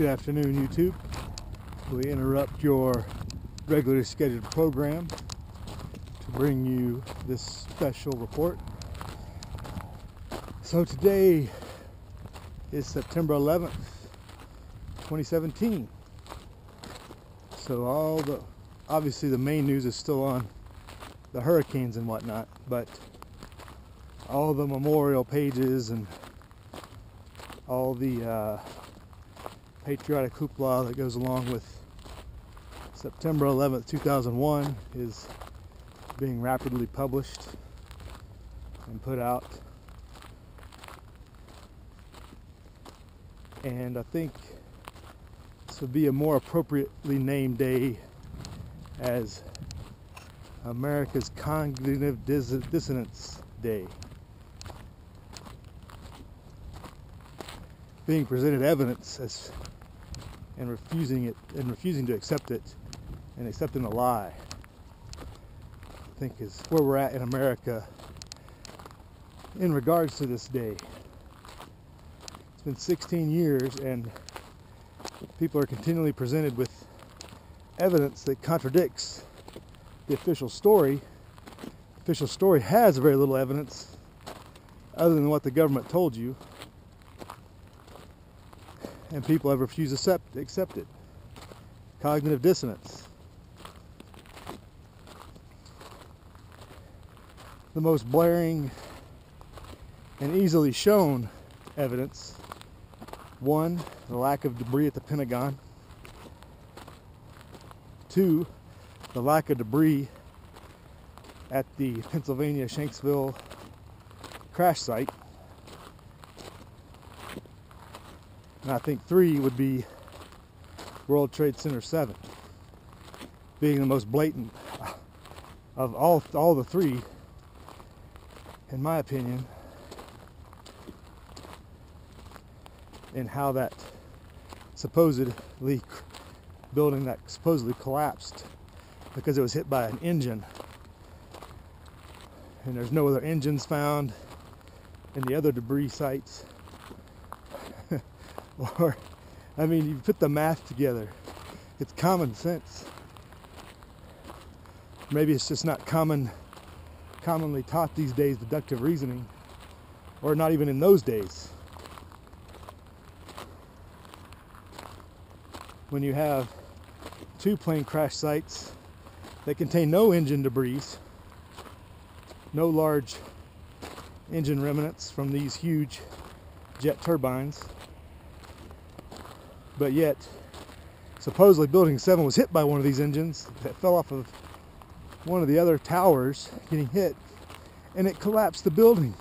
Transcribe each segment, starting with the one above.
Good afternoon, YouTube. We interrupt your regularly scheduled program to bring you this special report. So today is September 11th, 2017. So obviously the main news is still on the hurricanes and whatnot, but all the memorial pages and all the patriotic hoopla that goes along with September 11th, 2001 is being rapidly published and put out. And I think this would be a more appropriately named day as America's Cognitive Dissonance Day. Being presented evidence and refusing to accept it and accepting a lie, I think is where we're at in America in regards to this day. It's been 16 years and people are continually presented with evidence that contradicts the official story. The official story has very little evidence other than what the government told you, and people have refused to accept it. Cognitive dissonance. The most blaring and easily shown evidence: one, the lack of debris at the Pentagon; two, the lack of debris at the Pennsylvania Shanksville crash site; and I think three would be World Trade Center 7 being the most blatant of all the three, in my opinion, in how that building that supposedly collapsed because it was hit by an engine, and there's no other engines found in the other debris sites. Or, I mean, you put the math together, it's common sense. Maybe it's just not commonly taught these days, deductive reasoning, or not even in those days. When you have two plane crash sites that contain no engine debris, no large engine remnants from these huge jet turbines, but yet supposedly Building 7 was hit by one of these engines that fell off of one of the other towers, getting hit, and it collapsed the building.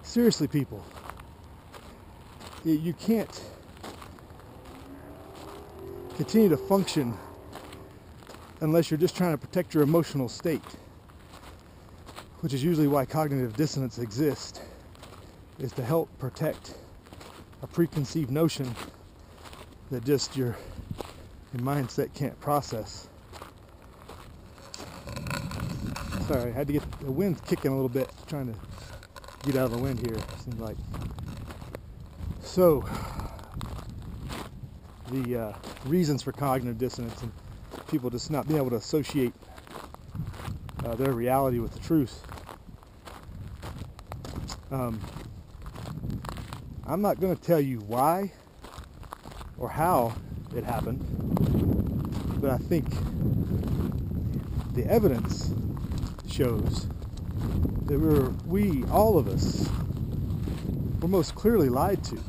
Seriously, people, you can't continue to function unless you're just trying to protect your emotional state, which is usually why cognitive dissonance exists, is to help protect a preconceived notion that just your mindset can't process. Sorry, I had to get the wind kicking a little bit, trying to get out of the wind here, seems like. So, the reasons for cognitive dissonance and people just not being able to associate their reality with the truth. I'm not going to tell you why or how it happened, but I think the evidence shows that all of us, were most clearly lied to.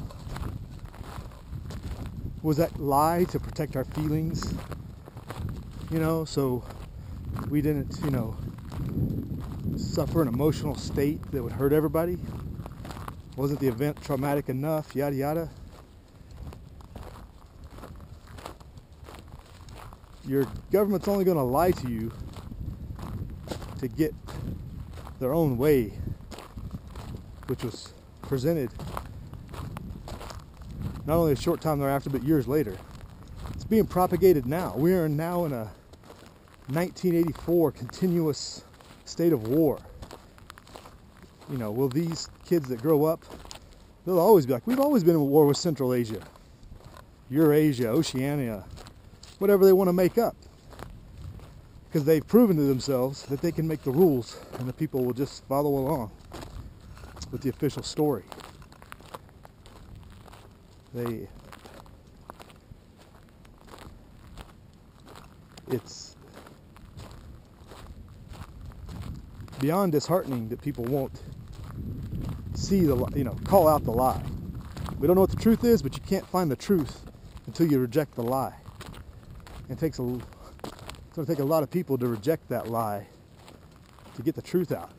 Was that lie to protect our feelings? So we didn't, suffer an emotional state that would hurt everybody? Wasn't the event traumatic enough? Yada yada. Your government's only going to lie to you to get their own way, which was presented not only a short time thereafter, but years later. It's being propagated now. We are now in a 1984 continuous state of war. Will these kids that grow up, they'll always be like, we've always been in war with Central Asia. Eurasia, Oceania, whatever they want to make up. Because they've proven to themselves that they can make the rules and the people will just follow along with the official story. It's beyond disheartening that people won't see call out the lie. We don't know what the truth is, but you can't find the truth until you reject the lie. It's going to take a lot of people to reject that lie to get the truth out.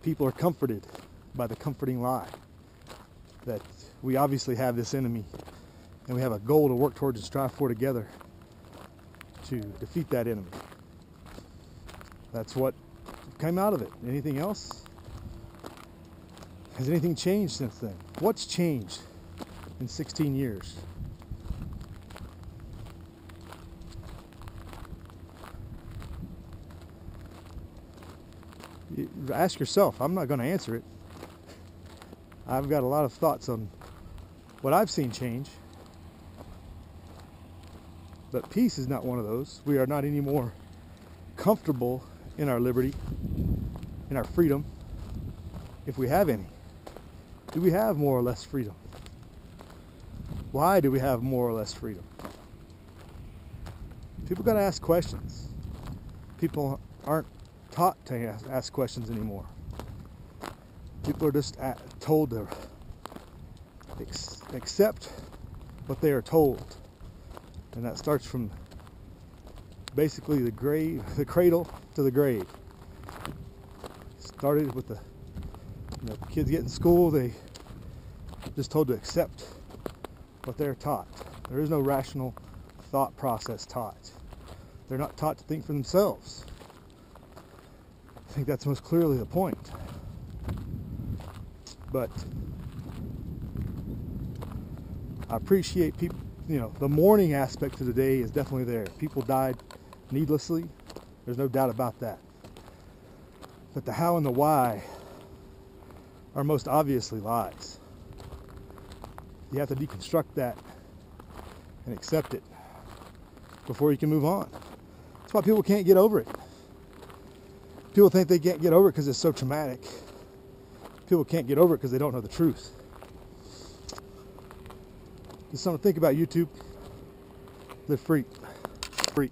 People are comforted by the comforting lie that we obviously have this enemy and we have a goal to work towards and strive for together to defeat that enemy. That's what came out of it. Anything else? Has anything changed since then? What's changed in 16 years? Ask yourself. I'm not going to answer it. I've got a lot of thoughts on what I've seen change. But peace is not one of those. We are not any more comfortable in our liberty, in our freedom, if we have any. Do we have more or less freedom? Why do we have more or less freedom? People got to ask questions. People aren't taught to ask questions anymore. People are just told to accept what they are told. And that starts from basically the cradle to the grave. Started with the kids get in school, they just told to accept what they're taught. There is no rational thought process taught. They're not taught to think for themselves. I think that's most clearly the point. But I appreciate people, the mourning aspect of the day is definitely there. People died needlessly. There's no doubt about that. But the how and the why are most obviously lies. You have to deconstruct that and accept it before you can move on. That's why people can't get over it. People think they can't get over it because it's so traumatic. People can't get over it because they don't know the truth. Just something to think about, YouTube. Live free. Free.